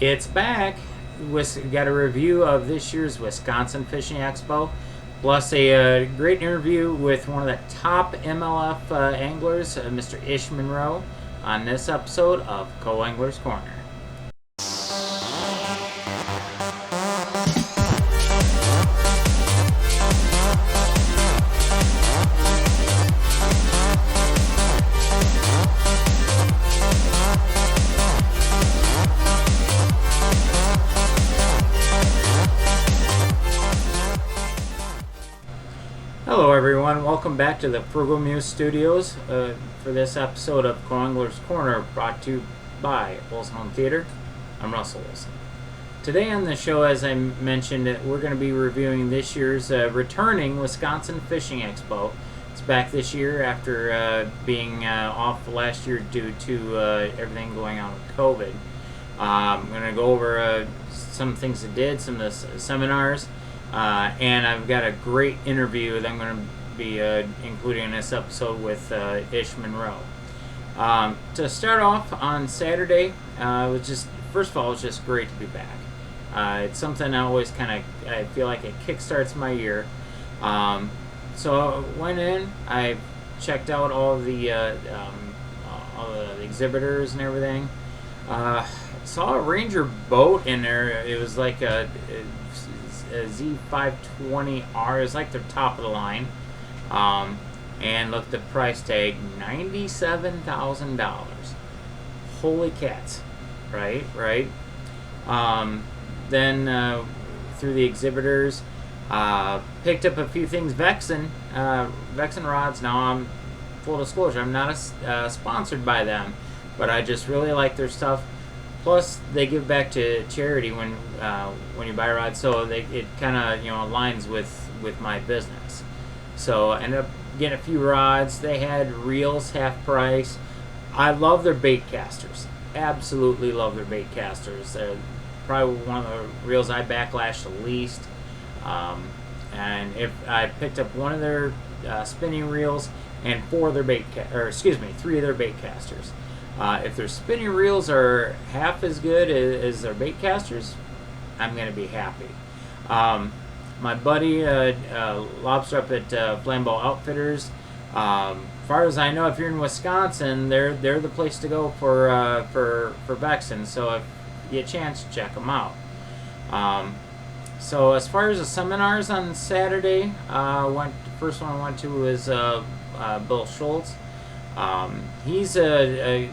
It's back. We got a review of this year's Wisconsin Fishing Expo, plus a great interview with one of the top MLF anglers, Mr. Ish Monroe, on this episode of Co-Angler's Corner. Hello everyone, welcome back to the Froggen Studios for this episode of Co-Angler's Corner, brought to you by Olson Home Theater. I'm Russell Wilson. Today on the show, as I mentioned, we're going to be reviewing this year's returning Wisconsin Fishing Expo. It's back this year after being off last year due to everything going on with COVID. I'm going to go over some things it did, some of the seminars, and I've got a great interview that I'm going to be including in this episode with Ish Monroe. To start off on Saturday, it was just, first of all, it was just great to be back. It's something I always I feel like it kickstarts my year. So I went in, I checked out all the exhibitors and everything. Saw a Ranger boat in there. It was like a Z520R. It's like the top of the line. And look at the price tag, $97,000. Holy cats. Right. Then through the exhibitors, picked up a few things. Vexen rods. Now, I'm full disclosure, I'm not sponsored by them, but I just really like their stuff. Plus, they give back to charity when you buy a rod, so it kind of aligns with my business. So I ended up getting a few rods. They had reels half price. I love their bait casters. Absolutely love their bait casters. They're probably one of the reels I backlash the least. And if I picked up one of their spinning reels and three of their bait casters. If their spinning reels are half as good as their bait casters, I'm going to be happy. My buddy, Lobster up at Flambeau Outfitters, as far as I know, if you're in Wisconsin, they're the place to go for Vexen. So if you get a chance, check them out. So as far as the seminars on Saturday, the first one I went to was Bill Schultz. He's a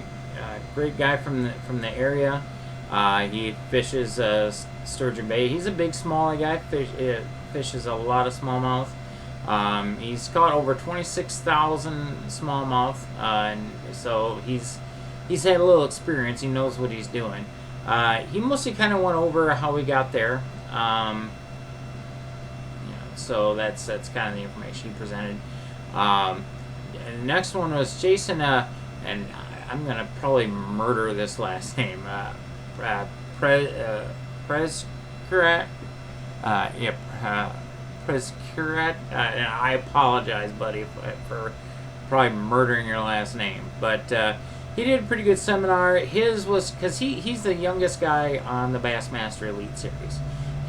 great guy from the area. He fishes Sturgeon Bay. He's a big smalley guy. Fishes a lot of smallmouth. He's caught over 26,000 smallmouth, and so he's had a little experience. He knows what he's doing. He mostly kind of went over how we got there. So that's kind of the information he presented. And the next one was Jason, and I'm gonna probably murder this last name. Prescurat. Prescurat. I apologize, buddy, for probably murdering your last name. But he did a pretty good seminar. His was because he's the youngest guy on the Bassmaster Elite Series.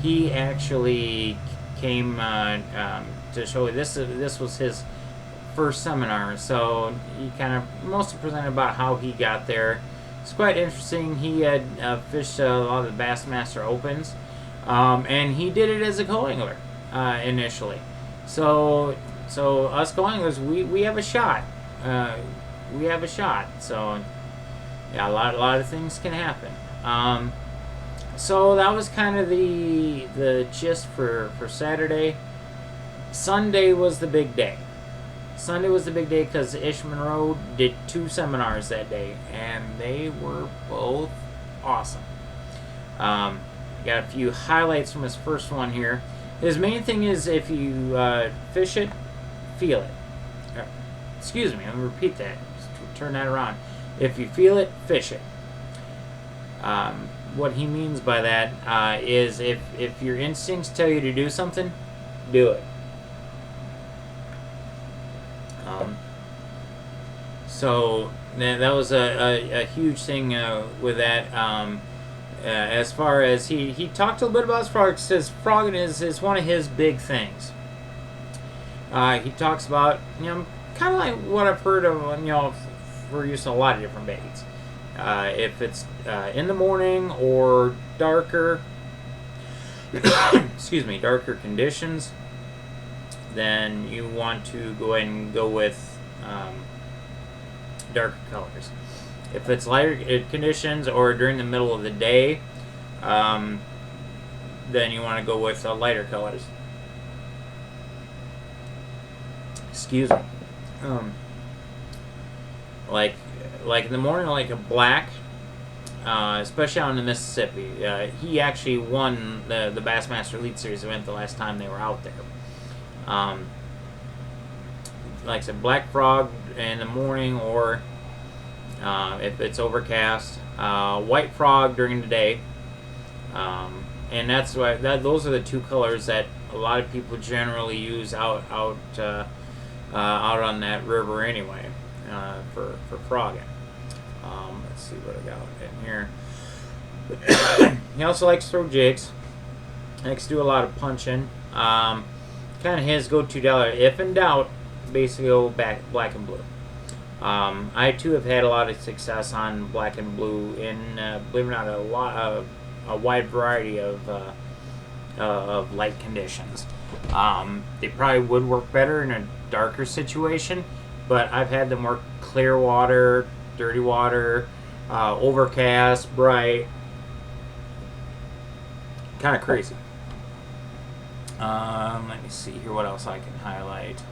He actually came to show this was his first seminar, so he kind of mostly presented about how he got there. It's quite interesting. He had fished a lot of the Bassmaster Opens, and he did it as a co-angler initially. So us co-anglers, we have a shot. We have a shot. So yeah, a lot of things can happen. So that was kind of the gist for Saturday. Sunday was the big day. Sunday was the big day because Ish Monroe did 2 seminars that day, and they were both awesome. Got a few highlights from his first one here. His main thing is if you fish it, feel it. Excuse me, I'm going to repeat that. Just turn that around. If you feel it, fish it. What he means by that is if your instincts tell you to do something, do it. So that was a huge thing with that. As far as he talked a little bit about his frog, says Froggen is one of his big things. He talks about, kind of like what I've heard of, for use in a lot of different baits. If it's in the morning or darker, excuse me, darker conditions, then you want to go ahead and go with darker colors. If it's lighter conditions or during the middle of the day, then you want to go with lighter colors. Excuse me. Like in the morning, like a black, especially out in the Mississippi. He actually won the Bassmaster Elite Series event the last time they were out there. Like I said, black frog in the morning, or if it's overcast, white frog during the day. And that's why those are the two colors that a lot of people generally use out on that river anyway, for frogging. Let's see what I got in here. He also likes to throw jigs. Likes to do a lot of punching. Kind of his go-to dollar. If in doubt, basically go black and blue. I too have had a lot of success on black and blue in, believe it or not, a wide variety of light conditions. They probably would work better in a darker situation, but I've had them work clear water, dirty water, overcast, bright. Kind of crazy. Let me see here what else I can highlight.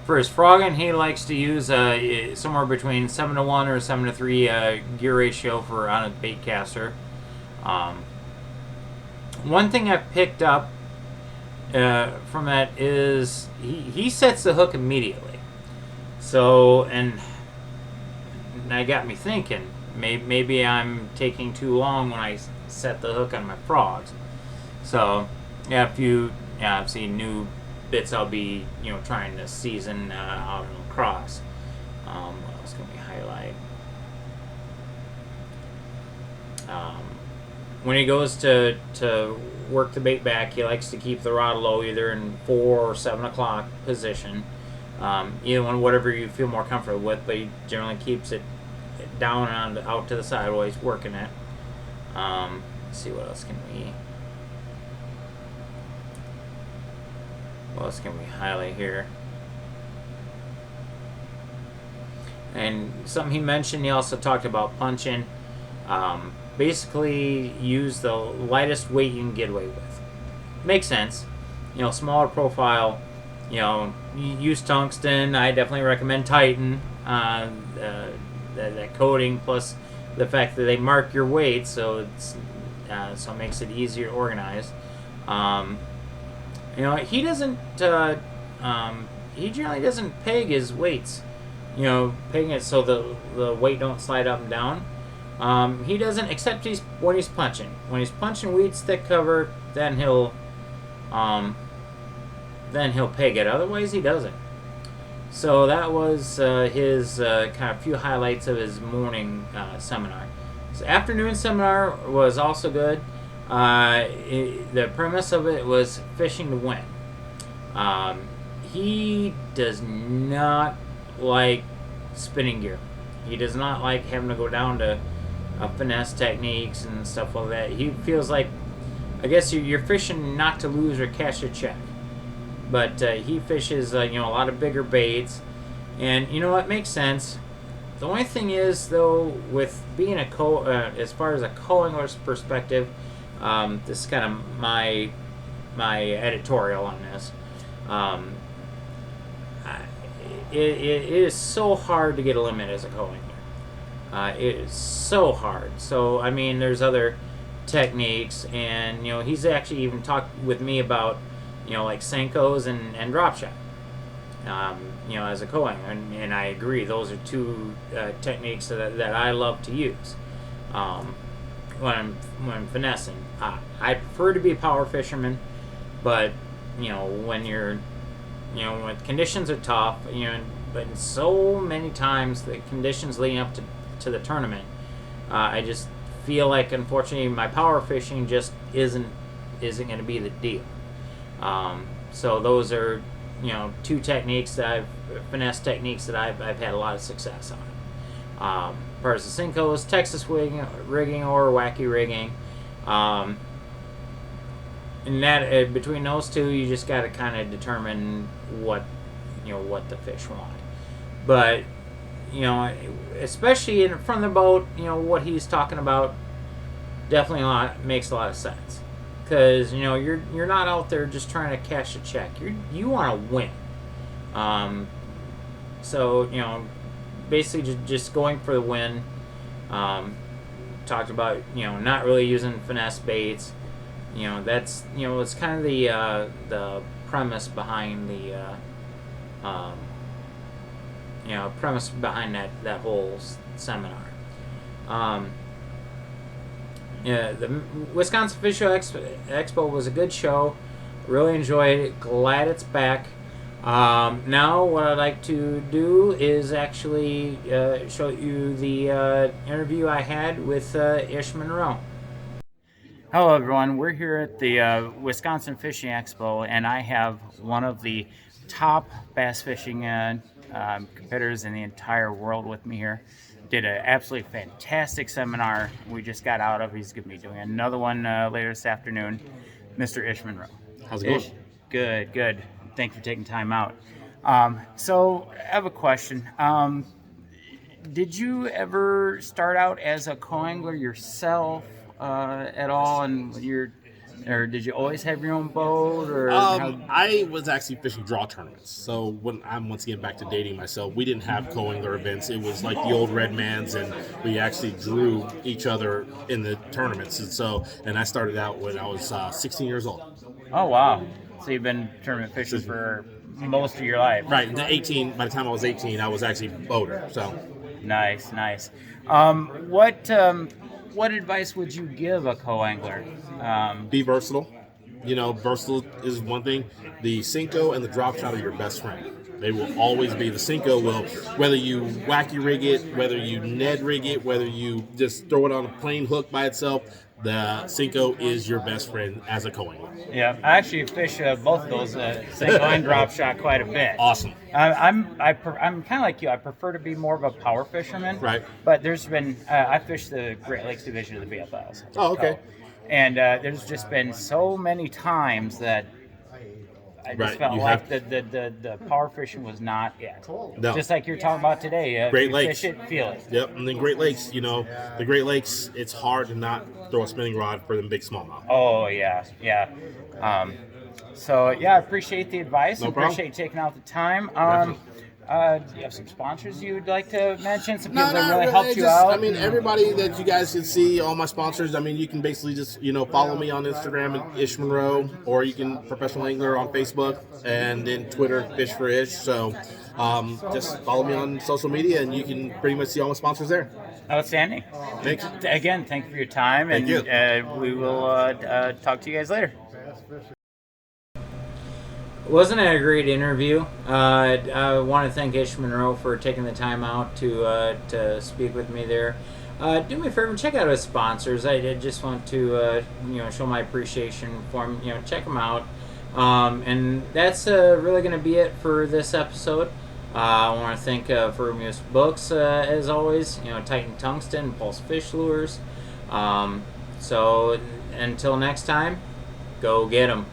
For his Froggen, he likes to use somewhere between 7-to-1 or 7-to-3 gear ratio on a bait caster. One thing I've picked up from that is he sets the hook immediately. So, and that got me thinking, maybe I'm taking too long when I set the hook on my frogs. So, yeah, I've seen new bits I'll be, trying to season out across. What else can we highlight? When he goes to work the bait back, he likes to keep the rod low, either in 4 or 7 o'clock position. Either one, whatever you feel more comfortable with, but he generally keeps it down and out to the side while he's working it. Let's see, what else can we highlight here? And something he mentioned, he also talked about punching. Basically, use the lightest weight you can get away with. Makes sense. Smaller profile. Use tungsten. I definitely recommend Titan. That coating, plus the fact that they mark your weight, so it makes it easier to organize. He doesn't. He generally doesn't peg his weights. Pegging it so the weight don't slide up and down. He doesn't, except when he's punching. When he's punching weed stick cover, then he'll peg it. Otherwise, he doesn't. So that was his kind of few highlights of his morning seminar. His afternoon seminar was also good. The premise of it was fishing to win. He does not like spinning gear. He does not like having to go down to finesse techniques and stuff like that. He feels like, I guess you're fishing not to lose or cash a check. But he fishes a lot of bigger baits, and it makes sense. The only thing is, though, with being as far as a co-angler's perspective, this is kind of my editorial on this. It is so hard to get a limit as a co-angler. It is so hard. So, I mean, there's other techniques, and he's actually even talked with me about like Senkos and drop shot. As a co-angler, and I agree, those are two techniques that I love to use when I'm finessing. I prefer to be a power fisherman, but when you're when conditions are tough, but so many times the conditions leading up to the tournament, I just feel like unfortunately my power fishing just isn't going to be the deal. So those are two techniques that finesse techniques that I've had a lot of success on. Part of the Syncos, Texas rigging or wacky rigging. And that between those two, you just got to kind of determine what the fish want. But especially in front of the boat, what he's talking about definitely makes a lot of sense. Because you're not out there just trying to cash a check. You want to win. So basically just going for the win. Talked about not really using finesse baits. That's it's kind of the premise behind premise behind that whole seminar. The Wisconsin Fish Show Expo was a good show. Really enjoyed it. Glad it's back. Now what I'd like to do is actually show you the interview I had with Ish Monroe. Hello everyone, we're here at the Wisconsin Fishing Expo, and I have one of the top bass fishing competitors in the entire world with me here. Did an absolutely fantastic seminar we just got out of. He's going to be doing another one later this afternoon. Mr. Ish Monroe. How's it going? Good. Thank you for taking time out. So I have a question. Did you ever start out as a co-angler yourself at all, or did you always have your own boat? Or I was actually fishing draw tournaments. So when I'm once again back to dating myself, we didn't have co-angler events. It was like the old Red Mans, and we actually drew each other in the tournaments. And I started out when I was 16 years old. Oh wow! So you've been tournament fishing for most of your life. Right. By the time I was 18, I was actually boater. So nice. What advice would you give a co-angler? Be versatile. Versatile is one thing. The Cinco and the drop shot are your best friend. They will always be. The Cinco will, whether you wacky rig it, whether you Ned rig it, whether you just throw it on a plain hook by itself, the Cinco is your best friend as a co-angler. Yeah, I actually fish both of those, Cinco and drop shot, quite a bit. Awesome. I'm kind of like you. I prefer to be more of a power fisherman. Right. But there's been I fish the Great Lakes division of the BFLs. Oh, okay. And there's just been so many times that I just felt like the power fishing was not it. No. Just like you're talking about today. Great Lakes. Fish it, feel it. Yep, and then Great Lakes, the Great Lakes, it's hard to not throw a spinning rod for them big smallmouth. Oh, yeah. So, I appreciate the advice. No problem. Appreciate you taking out the time. Do you have some sponsors you'd like to mention? Some people that really helped you out? I mean, everybody that you guys can see, all my sponsors, I mean, you can basically just, follow me on Instagram at Ish Monroe, or you can Professional Angler on Facebook, and then Twitter, Fish for Ish. So just follow me on social media, and you can pretty much see all my sponsors there. Outstanding. Thanks. Again, thank you for your time. Thank you. We will talk to you guys later. Wasn't it a great interview? I want to thank Ish Monroe for taking the time out to speak with me there. Do me a favor, check out his sponsors. I just want to show my appreciation for him. Check them out. And that's really going to be it for this episode. I want to thank Fergus Books as always. Titan Tungsten, Pulse Fish Lures. So until next time, go get 'em.